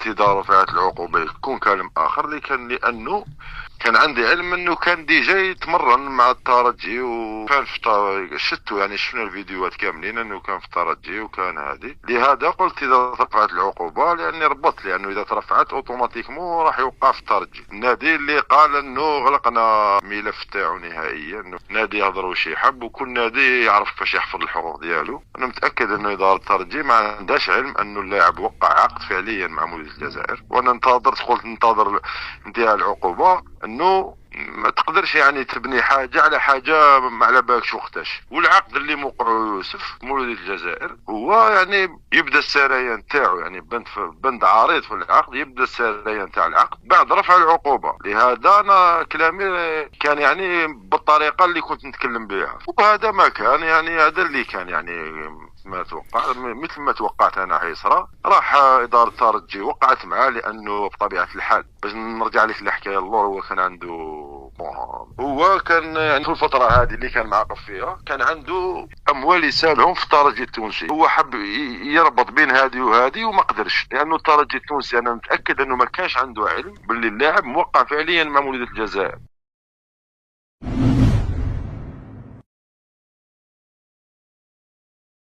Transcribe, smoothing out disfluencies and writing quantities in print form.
قلت اذا رفعت العقوبه يكون كلام اخر اللي كان، لانه كان عندي علم انه كان ديجا يتمرن مع الترجي، وكان شفتو يعني شفنا الفيديوهات كاملين انه كان في الترجي وكان هادي. لهذا قلت اذا رفعت العقوبه، لاني ربطت، لانه اذا ترفعت اوتوماتيكمون راح يوقع في الترجي. النادي اللي قال انه غلقنا الملف تاعو نهائيا، انه نادي يهضر وش يحب، وكل نادي يعرف فاش يحفظ الحقوق ديالو. انا متاكد انه اداره الترجي ما عندهاش علم انه اللاعب وقع عقد فعليا مع مولوديه الجزائر. وانا انتظرت، قلت ننتظر انتهاء العقوبه، انه ما تقدرش يعني تبني حاجه على حاجه ما على بالكش وقتاش. والعقد اللي موقعه يوسف مولوديه الجزائر هو يعني يبدا السريان تاعو، يعني بند عريض في العقد، يبدا السريان تاع العقد بعد رفع العقوبه. لهذا انا كلامي كان يعني بالطريقه اللي كنت نتكلم بها، وهذا ما كان، يعني هذا اللي كان يعني ما توقع، مثل ما توقعت انا حيصرى. راح اداره الترجي وقعت معاه، لانه بطبيعه الحال باش نرجع لك الحكايه اللور، هو كان عنده، هو كان يعني في الفتره هذه اللي كان معاقب فيها كان عنده اموال يسالهم في الترجي التونسي. هو حب يربط بين هذه وهذه وما قدرش، لانه الترجي التونسي انا متاكد انه ما كانش عنده علم باللي اللاعب موقع فعليا مع مولوديه الجزائر.